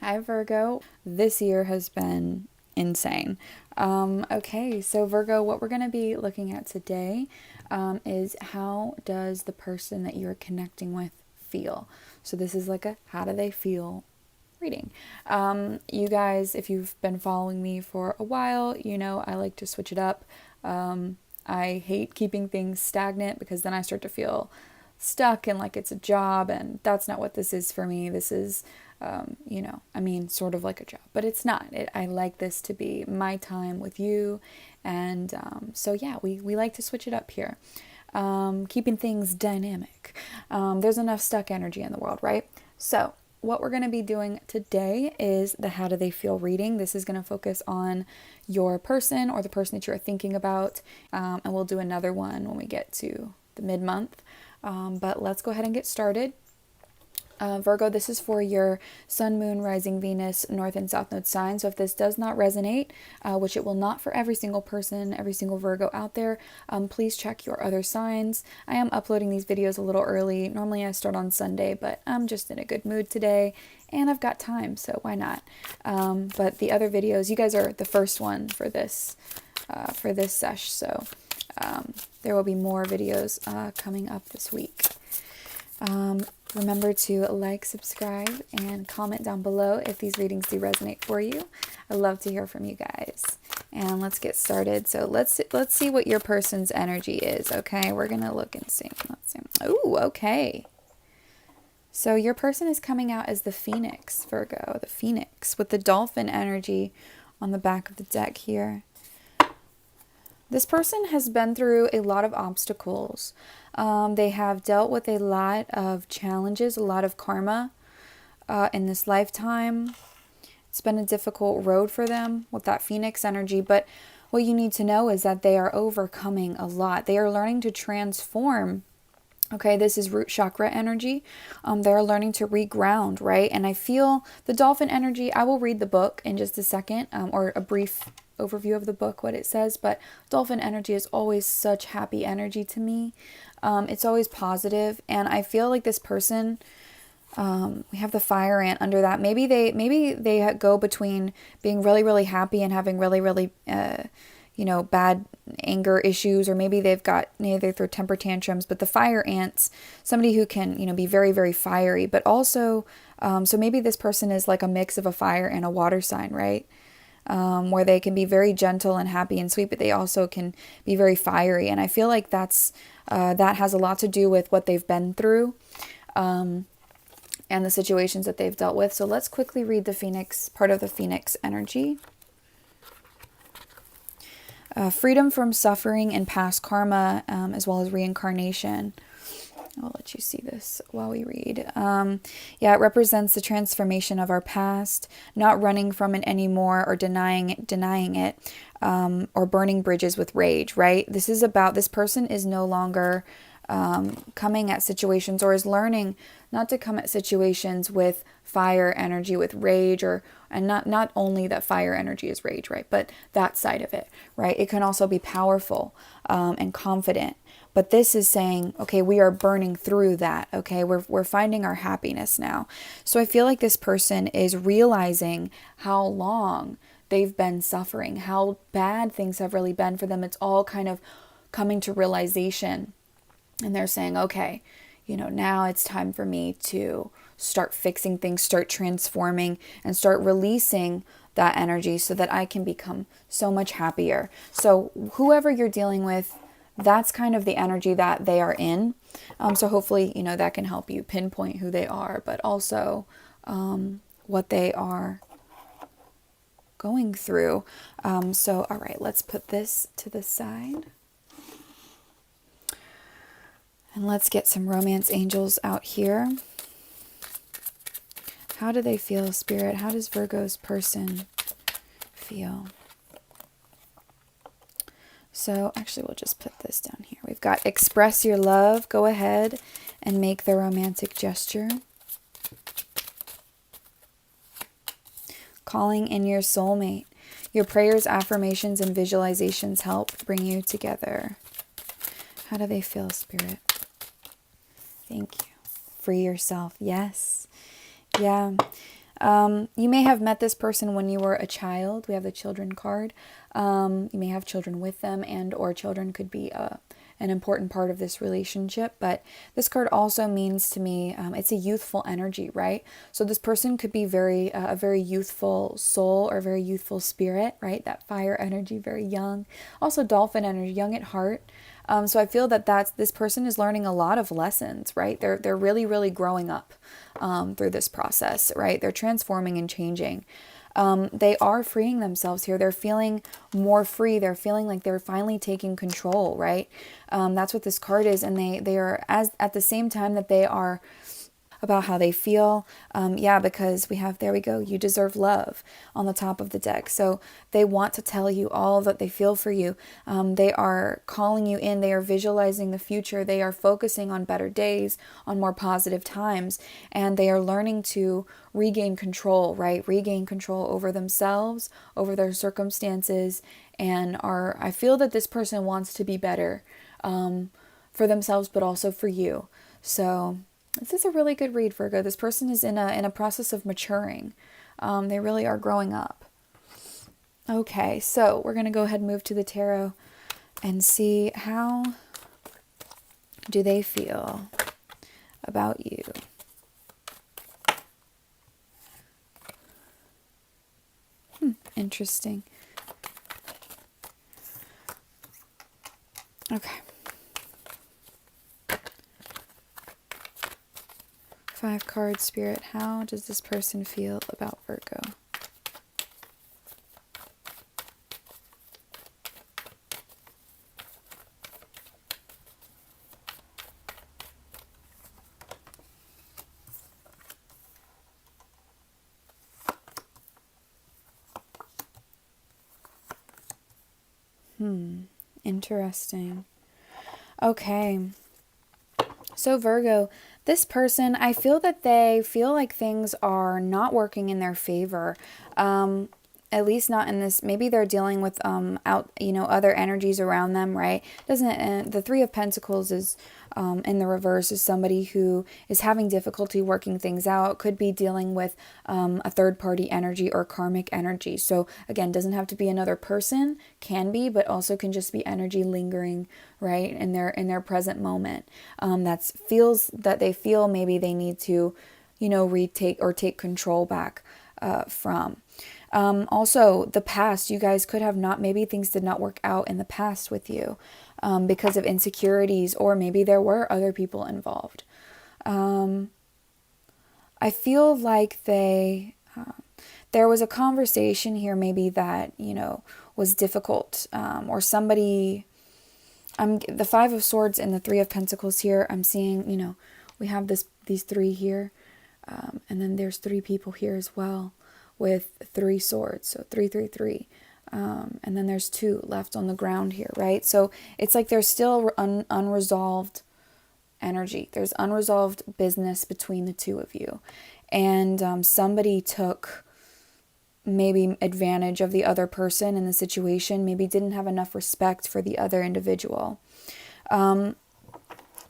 Hi Virgo. This year has been insane. Okay, so Virgo, what we're going to be looking at today is how does the person that you're connecting with feel? So this is like a how do they feel reading. You guys, if you've been following me for a while, you know I like to switch it up. I hate keeping things stagnant because then I start to feel stuck and like it's a job, and that's not what this is for me. This is, sort of like a job, but it's not. I like this to be my time with you, and so yeah, we like to switch it up here, keeping things dynamic. There's enough stuck energy in the world, right? So what we're going to be doing today is the how do they feel reading. This is going to focus on your person or the person that you're thinking about, and we'll do another one when we get to the mid-month. But let's go ahead and get started. Virgo, this is for your Sun, Moon, Rising, Venus, North and South Node sign. So if this does not resonate, which it will not for every single person, every single Virgo out there, please check your other signs. I am uploading these videos a little early. Normally I start on Sunday, but I'm just in a good mood today and I've got time, so why not? But the other videos, you guys are the first one for this sesh, so there will be more videos coming up this week. Remember to like, subscribe, and comment down below if these readings do resonate for you. I love to hear from you guys. And let's get started. So let's see what your person's energy is, okay? We're going to look and see. Let's see. Ooh, okay. So your person is coming out as the Phoenix, Virgo, the Phoenix, with the dolphin energy on the back of the deck here. This person has been through a lot of obstacles. They have dealt with a lot of challenges, a lot of karma in this lifetime. It's been a difficult road for them with that Phoenix energy, but what you need to know is that they are overcoming a lot. They are learning to transform. Okay, this is root chakra energy. They're learning to reground, right? And I feel the dolphin energy, I will read the book in just a second, or a brief overview of the book, what it says, but dolphin energy is always such happy energy to me. It's always positive, and I feel like this person, we have the fire ant under that. Maybe they go between being really, really happy and having really, really, bad anger issues, or maybe they throw temper tantrums. But the fire ants, somebody who can, be very, very fiery, but also, so maybe this person is like a mix of a fire and a water sign, right? Where they can be very gentle and happy and sweet, but they also can be very fiery. And I feel like that has a lot to do with what they've been through, and the situations that they've dealt with. So let's quickly read the Phoenix, part of the Phoenix energy. Freedom from suffering and past karma, as well as reincarnation. I'll let you see this while we read. It represents the transformation of our past, not running from it anymore or denying it, or burning bridges with rage, right? This is about, this person is no longer coming at situations, or is learning not to come at situations with fire energy, with rage, and not only that fire energy is rage, right? But that side of it, right? It can also be powerful and confident. But this is saying, okay, we are burning through that, okay? We're finding our happiness now. So I feel like this person is realizing how long they've been suffering, how bad things have really been for them. It's all kind of coming to realization. And they're saying, okay, now it's time for me to start fixing things, start transforming, and start releasing that energy so that I can become so much happier. So whoever you're dealing with, that's kind of the energy that they are in. So hopefully, that can help you pinpoint who they are, but also what they are going through. So, all right, let's put this to the side. And let's get some romance angels out here. How do they feel, Spirit? How does Virgo's person feel? So actually, we'll just put this down here. We've got express your love. Go ahead and make the romantic gesture. Calling in your soulmate. Your prayers, affirmations, and visualizations help bring you together. How do they feel, Spirit? Thank you. Free yourself. Yes. Yeah. You may have met this person when you were a child. We have the children card. You may have children with them, and or children could be an important part of this relationship. But this card also means to me, it's a youthful energy, right? So this person could be a very youthful soul or very youthful spirit, right? That fire energy, very young. Also dolphin energy, young at heart. So I feel that this person is learning a lot of lessons, right? They're really, really growing up through this process, right? They're transforming and changing. They are freeing themselves here. They're feeling more free. They're feeling like they're finally taking control, right? That's what this card is. And they are, as at the same time that they are about how they feel. Yeah, because we have, there we go, you deserve love on the top of the deck. So they want to tell you all that they feel for you. They are calling you in. They are visualizing the future. They are focusing on better days, on more positive times, and they are learning to regain control, right? Regain control over themselves, over their circumstances, and I feel that this person wants to be better for themselves, but also for you. So this is a really good read, Virgo. This person is in a process of maturing. They really are growing up. Okay, so we're going to go ahead and move to the tarot and see how do they feel about you. Interesting. Okay. 5 cards, Spirit. How does this person feel about Virgo? Interesting. Okay. So Virgo, this person, I feel that they feel like things are not working in their favor. At least not in this. Maybe they're dealing with other energies around them, right? Doesn't the 3 of Pentacles is in the reverse is somebody who is having difficulty working things out. Could be dealing with a third party energy or karmic energy. So again, doesn't have to be another person, can be, but also can just be energy lingering, right, in their present moment. That they feel maybe they need to, retake or take control back from. Also, the past, you guys could have maybe things did not work out in the past with you because of insecurities, or maybe there were other people involved. I feel like there was a conversation here maybe that, was difficult, or somebody, the 5 of Swords and the 3 of Pentacles here, I'm seeing, we have these 3 here, and then there's 3 people here as well, with 3 swords, so 3, 3, 3. And then there's 2 left on the ground here, right? So it's like there's still unresolved energy. There's unresolved business between the 2 of you. And somebody took maybe advantage of the other person in the situation, maybe didn't have enough respect for the other individual.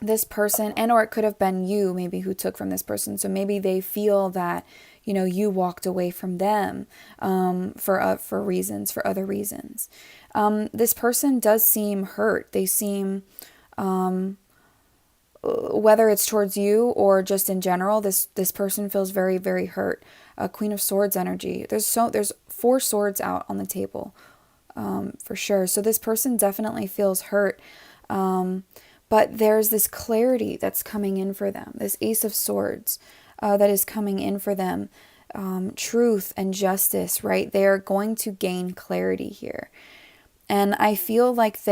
This person, and or it could have been you maybe who took from this person. So maybe they feel that, you walked away from them for other reasons. This person does seem hurt. They seem, whether it's towards you or just in general, this person feels very, very hurt. Queen of Swords energy. There's 4 swords out on the table, for sure. So this person definitely feels hurt. But there's this clarity that's coming in for them. This Ace of Swords that is coming in for them. Truth and justice, right? They are going to gain clarity here. And I feel like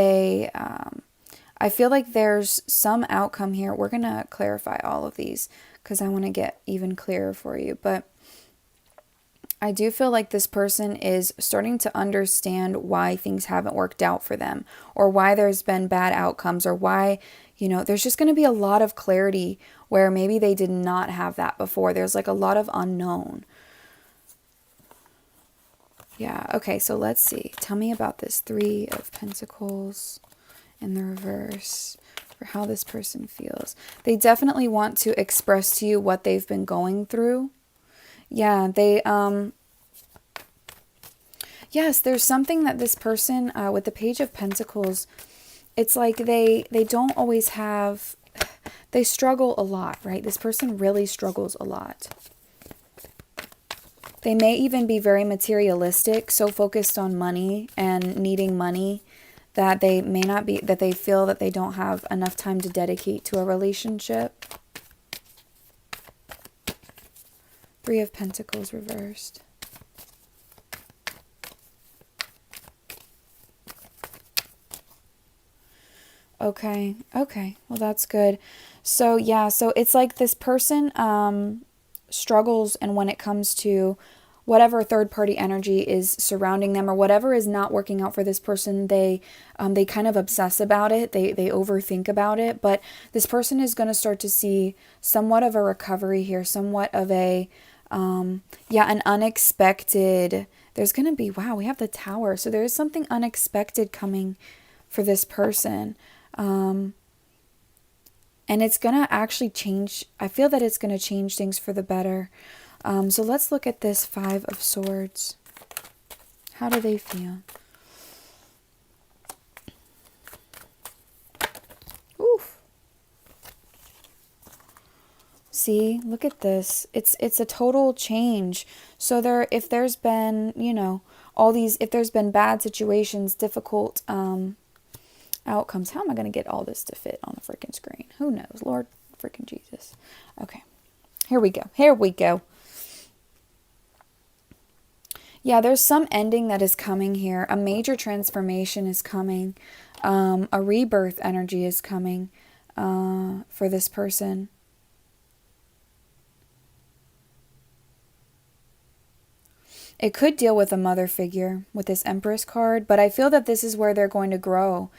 there's some outcome here. We're going to clarify all of these because I want to get even clearer for you. But I do feel like this person is starting to understand why things haven't worked out for them, or why there's been bad outcomes, or why, there's just going to be a lot of clarity where maybe they did not have that before. There's like a lot of unknown. Yeah, okay, so let's see. Tell me about this 3 of Pentacles in the reverse, for how this person feels. They definitely want to express to you what they've been going through. Yeah, yes, there's something that this person, with the Page of Pentacles, it's like they don't always have, they struggle a lot, right? This person really struggles a lot. They may even be very materialistic, so focused on money and needing money that they may not be, that they feel that they don't have enough time to dedicate to a relationship. Three of Pentacles reversed. Okay, okay, well that's good. So yeah, so it's like this person struggles, and when it comes to whatever third party energy is surrounding them or whatever is not working out for this person, they kind of obsess about it, they overthink about it. But this person is going to start to see somewhat of a recovery here, somewhat of a yeah, an unexpected, there's going to be, wow, we have the Tower, so there is something unexpected coming for this person. And it's going to actually change, I feel that it's going to change things for the better. So let's look at this Five of Swords. How do they feel? Oof. See, look at this. It's a total change. So there, if there's been, you know, all these, if there's been bad situations, difficult outcomes. How am I going to get all this to fit on the freaking screen? Who knows? Lord freaking Jesus. Okay. Here we go. Here we go. Yeah, there's some ending that is coming here. A major transformation is coming. A rebirth energy is coming for this person. It could deal with a mother figure with this Empress card, but I feel that this is where they're going to grow.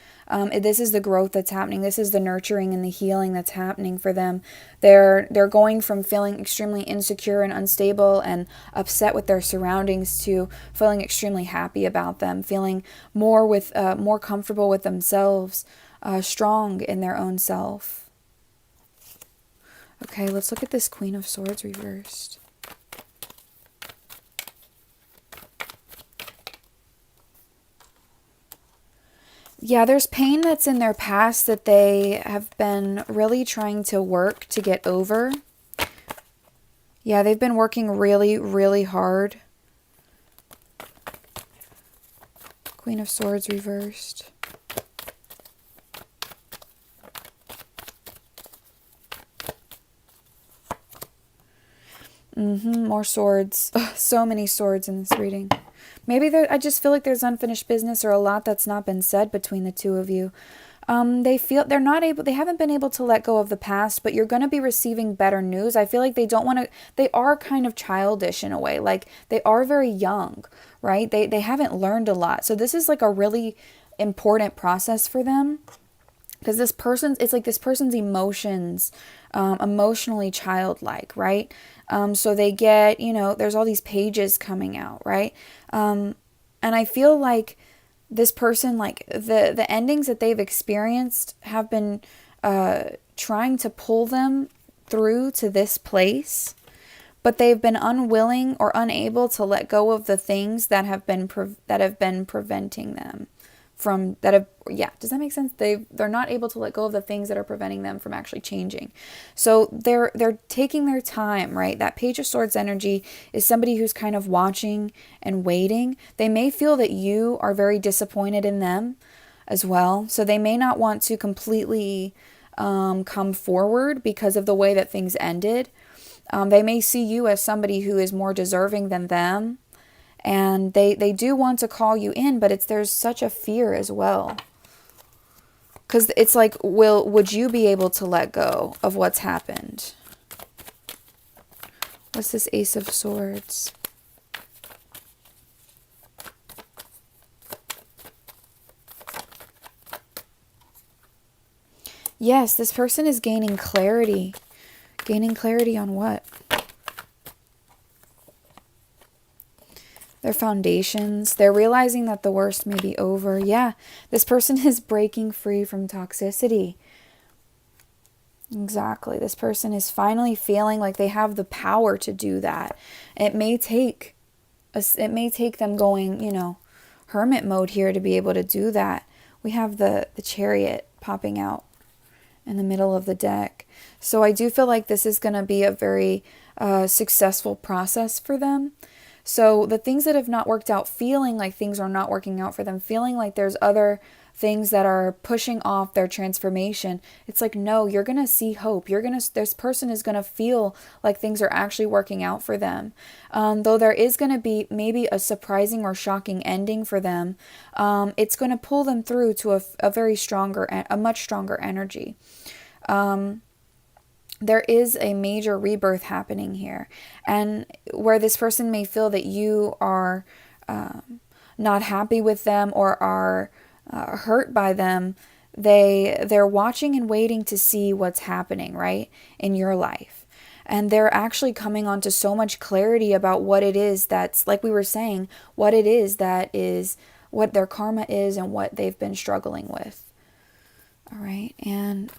This is the growth that's happening. This is the nurturing and the healing that's happening for them. They're going from feeling extremely insecure and unstable and upset with their surroundings to feeling extremely happy about them, feeling more comfortable with themselves, strong in their own self. Okay, let's look at this Queen of Swords reversed. Yeah, there's pain that's in their past that they have been really trying to work to get over. Yeah, they've been working really, really hard. Queen of Swords reversed. More swords. Ugh, so many swords in this reading. Maybe I just feel like there's unfinished business or a lot that's not been said between the two of you. They feel they haven't been able to let go of the past, but you're going to be receiving better news. I feel like they are kind of childish in a way. Like they are very young, right? They haven't learned a lot. So this is like a really important process for them. Because it's like this person's emotions, emotionally childlike, right? So they get, there's all these pages coming out, right? And I feel like this person, like the endings that they've experienced have been trying to pull them through to this place, but they've been unwilling or unable to let go of the things that have been preventing them from does that make sense? They're not able to let go of the things that are preventing them from actually changing. So they're taking their time, right? That Page of Swords energy is somebody who's kind of watching and waiting. They may feel that you are very disappointed in them as well. So they may not want to completely come forward because of the way that things ended. They may see you as somebody who is more deserving than them. And they do want to call you in, but there's such a fear as well. Because it's like, would you be able to let go of what's happened? What's this Ace of Swords? Yes, this person is gaining clarity. Gaining clarity on what? Their foundations. They're realizing that the worst may be over. Yeah, this person is breaking free from toxicity. Exactly. This person is finally feeling like they have the power to do that. It may take them going, hermit mode here to be able to do that. We have the Chariot popping out in the middle of the deck. So I do feel like this is going to be a very successful process for them. So the things that have not worked out, feeling like things are not working out for them, feeling like there's other things that are pushing off their transformation, it's like, no, you're going to see hope. This person is going to feel like things are actually working out for them. Though there is going to be maybe a surprising or shocking ending for them, it's going to pull them through to a much stronger energy. There is a major rebirth happening here, and where this person may feel that you are not happy with them or are hurt by them, they're watching and waiting to see what's happening, right, in your life. And they're actually coming onto so much clarity about what it is that's, like we were saying, what it is that is, what their karma is and what they've been struggling with. All right, and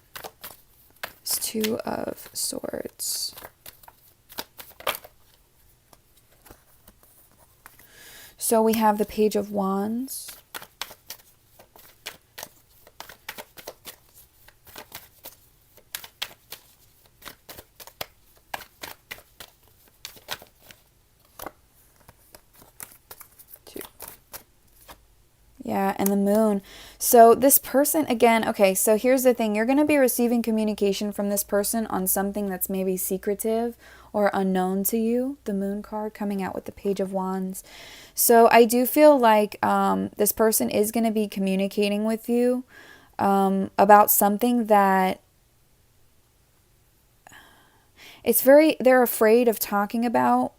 it's Two of Swords. So we have the Page of Wands. Yeah, and the Moon. So this person, again, okay, so here's the thing. You're going to be receiving communication from this person on something that's maybe secretive or unknown to you. The Moon card coming out with the Page of Wands. So I do feel like this person is going to be communicating with you about something that they're afraid of talking about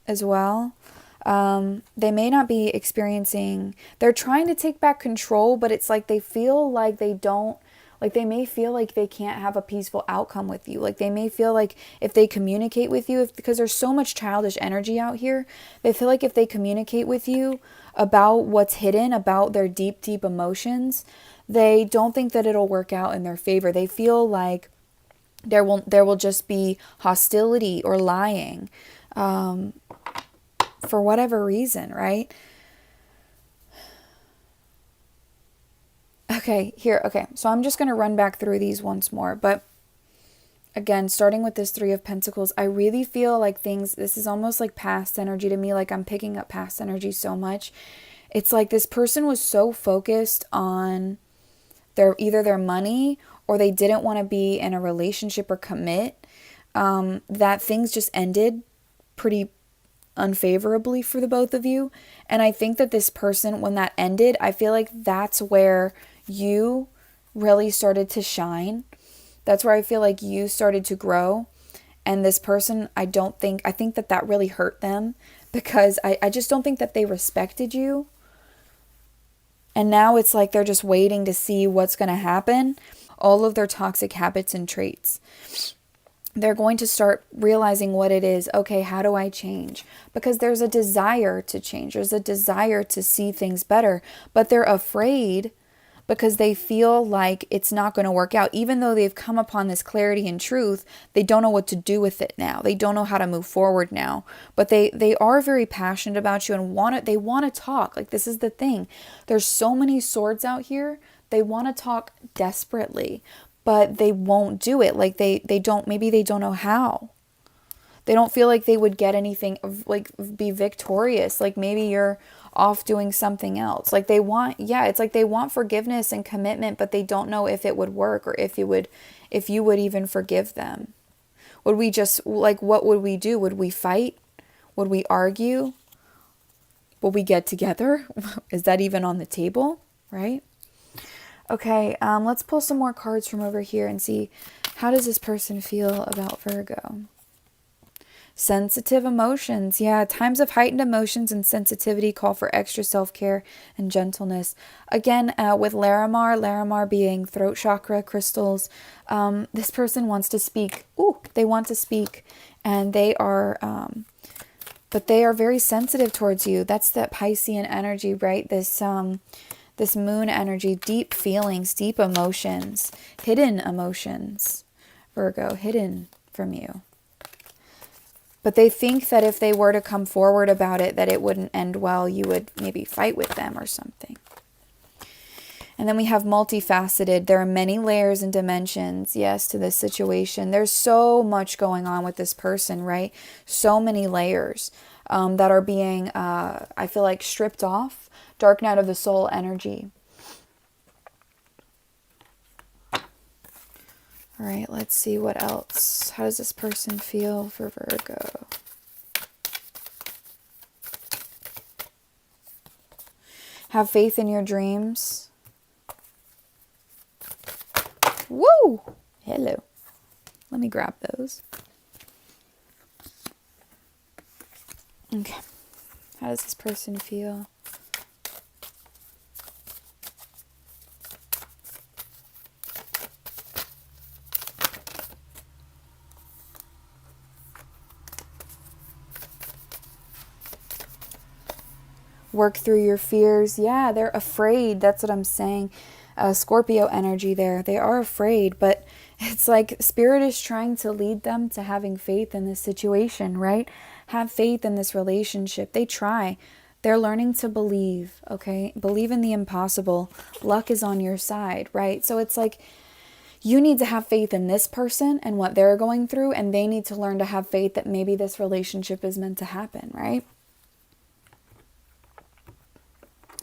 as well. They may not be they're trying to take back control, but it's like they feel like they may feel like they can't have a peaceful outcome with you. Like they may feel like if they communicate with you, because there's so much childish energy out here, they feel like if they communicate with you about what's hidden, about their deep, deep emotions, they don't think that it'll work out in their favor. They feel like there will just be hostility or lying. For whatever reason, right? Okay, so I'm just going to run back through these once more. But again, starting with this Three of Pentacles, I really feel like this is almost like past energy to me. Like I'm picking up past energy so much. It's like this person was so focused on either their money or they didn't want to be in a relationship or commit, that things just ended pretty unfavorably for the both of you. And I think that this person, when that ended, I feel like that's where you really started to shine. That's where I feel like you started to grow. And this person, I think that really hurt them, because I just don't think that they respected you. And now it's like they're just waiting to see what's going to happen. All of their toxic habits and traits. They're going to start realizing what it is. Okay, how do I change? Because there's a desire to change. There's a desire to see things better. But they're afraid because they feel like it's not going to work out. Even though they've come upon this clarity and truth, they don't know what to do with it now. They don't know how to move forward now. But they are very passionate about you and they want to talk. Like, this is the thing. There's so many swords out here. They want to talk desperately, but they won't do it. Like maybe they don't know how. They don't feel like they would get anything, like be victorious. Like maybe you're off doing something else. Like it's like they want forgiveness and commitment, but they don't know if it would work or if you would even forgive them. Would we just, like, what would we do? Would we fight? Would we argue? Would we get together? Is that even on the table? Right? Okay, let's pull some more cards from over here and see, how does this person feel about Virgo? Sensitive emotions. Yeah, times of heightened emotions and sensitivity call for extra self-care and gentleness. Again, with Larimar being throat chakra crystals, this person wants to speak. Ooh, they want to speak, and they are, but they are very sensitive towards you. That's that Piscean energy, right? This moon energy, deep feelings, deep emotions, hidden emotions, Virgo, hidden from you. But they think that if they were to come forward about it, that it wouldn't end well. You would maybe fight with them or something. And then we have multifaceted. There are many layers and dimensions, yes, to this situation. There's so much going on with this person, right? So many layers that are being, I feel like, stripped off. Dark night of the soul energy. All right, let's see what else. How does this person feel for Virgo? Have faith in your dreams. Woo! Hello. Let me grab those. Okay. How does this person feel? Work through your fears. Yeah, they're afraid. That's what I'm saying. Scorpio energy there. They are afraid, but it's like Spirit is trying to lead them to having faith in this situation, right? Have faith in this relationship. They try. They're learning to believe, okay? Believe in the impossible. Luck is on your side, right? So it's like you need to have faith in this person and what they're going through, and they need to learn to have faith that maybe this relationship is meant to happen, right?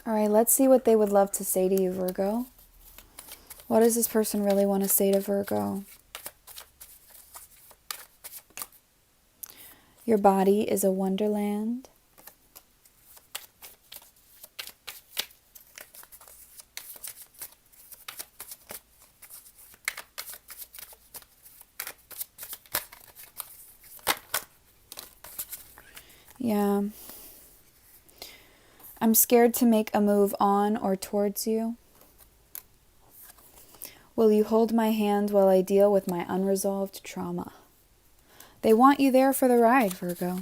All right, let's see what they would love to say to you, Virgo. What does this person really want to say to Virgo? Your body is a wonderland. Yeah. I'm scared to make a move on or towards you. Will you hold my hand while I deal with my unresolved trauma? They want you there for the ride, Virgo.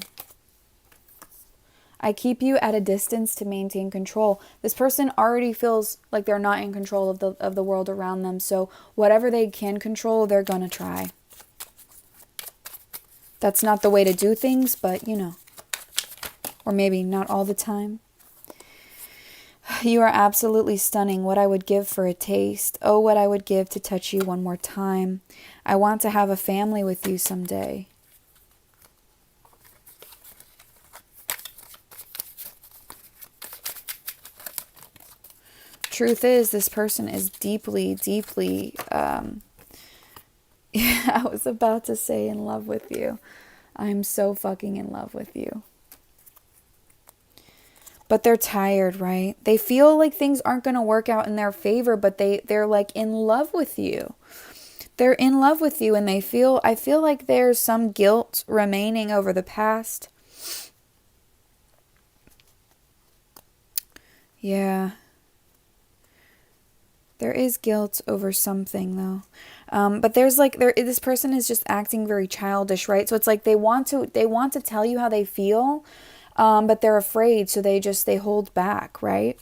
I keep you at a distance to maintain control. This person already feels like they're not in control of the world around them, so whatever they can control, they're gonna try. That's not the way to do things, but you know. Or maybe not all the time. You are absolutely stunning. What I would give for a taste. Oh, what I would give to touch you one more time. I want to have a family with you someday. Truth is, this person is deeply, deeply, I was about to say in love with you. I'm so fucking in love with you. But they're tired, right? They feel like things aren't going to work out in their favor, but they're like in love with you. They're in love with you, and I feel like there's some guilt remaining over the past. Yeah. There is guilt over something, though. But this person is just acting very childish, right? So it's like they want to tell you how they feel, but they're afraid, so they hold back, right?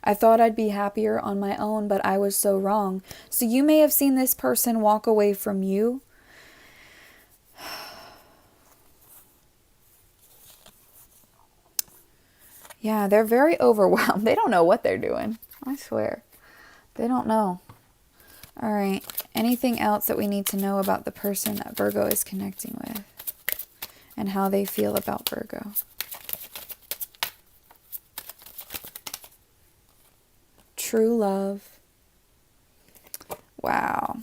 I thought I'd be happier on my own, but I was so wrong. So you may have seen this person walk away from you. Yeah, they're very overwhelmed. They don't know what they're doing. I swear. They don't know. All right. Anything else that we need to know about the person that Virgo is connecting with and how they feel about Virgo? True love. Wow.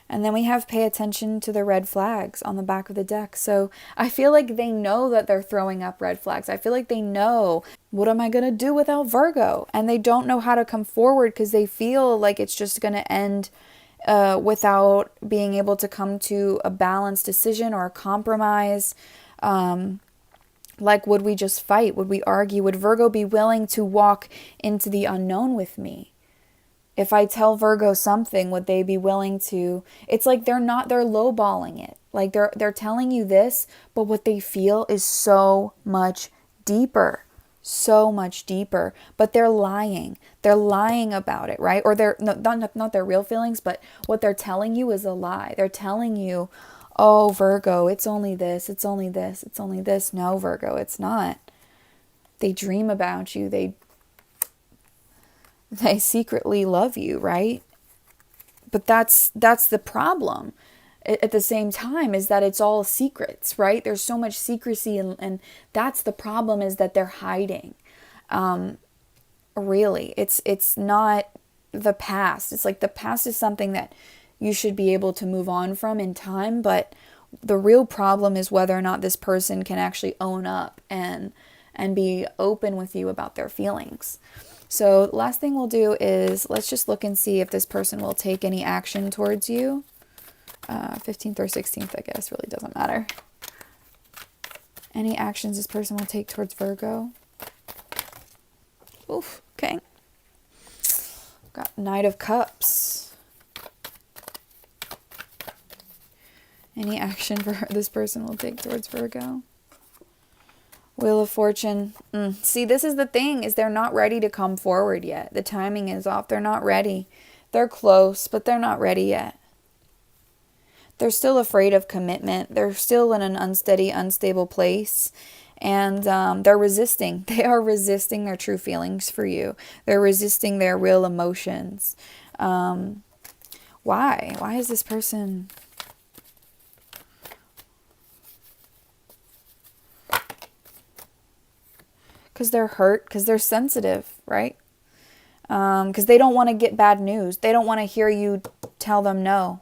And then we have pay attention to the red flags on the back of the deck. So I feel like they know that they're throwing up red flags. I feel like they know, what am I going to do without Virgo? And they don't know how to come forward because they feel like it's just going to end without being able to come to a balanced decision or a compromise. Like, would we just fight? Would we argue? Would Virgo be willing to walk into the unknown with me? If I tell Virgo something, would they be willing to? It's like they're lowballing it. Like they're telling you this, but what they feel is so much deeper, so much deeper, but they're lying. They're lying about it, right? Or they're not their real feelings, but what they're telling you is a lie. They're telling you, oh, Virgo, it's only this, it's only this, it's only this. No, Virgo, it's not. They dream about you. They secretly love you, right? But that's the problem. At the same time, is that it's all secrets, right? There's so much secrecy, and that's the problem, is that they're hiding. Really, it's not the past. It's like the past is something that you should be able to move on from in time, but the real problem is whether or not this person can actually own up and be open with you about their feelings. So last thing we'll do is let's just look and see if this person will take any action towards you. 15th or 16th, I guess, really doesn't matter. Any actions this person will take towards Virgo. Oof, okay. Got Knight of Cups. Any action this person will take towards Virgo. Wheel of Fortune. See, this is the thing, is they're not ready to come forward yet. The timing is off. They're not ready. They're close, but they're not ready yet. They're still afraid of commitment. They're still in an unsteady, unstable place. And they're resisting. They are resisting their true feelings for you. They're resisting their real emotions. Why? Why is this person... Because they're hurt, because they're sensitive, right? Because they don't want to get bad news. They don't want to hear you tell them no.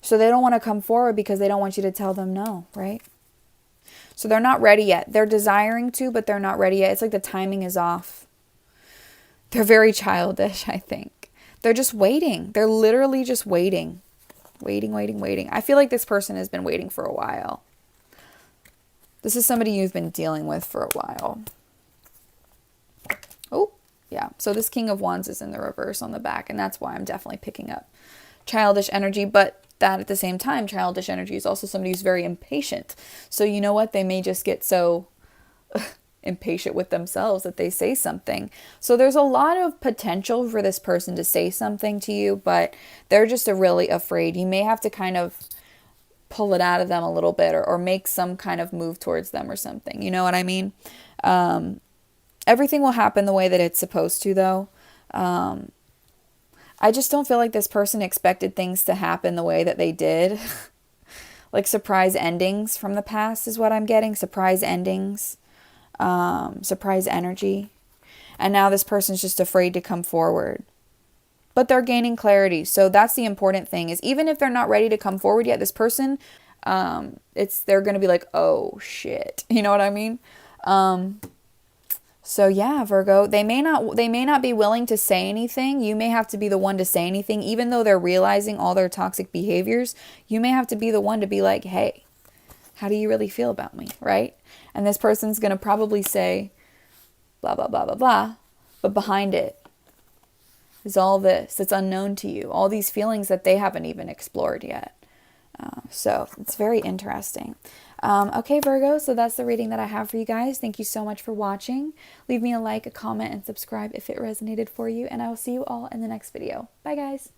So they don't want to come forward because they don't want you to tell them no, right? So they're not ready yet. They're desiring to, but they're not ready yet. It's like the timing is off. They're very childish, I think. They're just waiting. They're literally just waiting. Waiting, waiting, waiting. I feel like this person has been waiting for a while. This is somebody you've been dealing with for a while. Oh, yeah. So this King of Wands is in the reverse on the back, and that's why I'm definitely picking up childish energy. But that at the same time, childish energy is also somebody who's very impatient. So you know what? They may just get so impatient with themselves that they say something. So there's a lot of potential for this person to say something to you, but they're just really afraid. You may have to kind of pull it out of them a little bit, or make some kind of move towards them or something. You know what I mean? Everything will happen the way that it's supposed to, though. I just don't feel like this person expected things to happen the way that they did. Like surprise endings from the past is what I'm getting. Surprise endings. Surprise energy. And now this person's just afraid to come forward. But they're gaining clarity. So that's the important thing, is even if they're not ready to come forward yet, this person, they're going to be like, oh shit. You know what I mean? So yeah, Virgo, they may not be willing to say anything. You may have to be the one to say anything, even though they're realizing all their toxic behaviors. You may have to be the one to be like, hey, how do you really feel about me, right? And this person's going to probably say blah, blah, blah, blah, blah. But behind it is all this that's unknown to you. All these feelings that they haven't even explored yet. So it's very interesting. Okay, Virgo, so that's the reading that I have for you guys. Thank you so much for watching. Leave me a like, a comment, and subscribe if it resonated for you, and I will see you all in the next video. Bye, guys.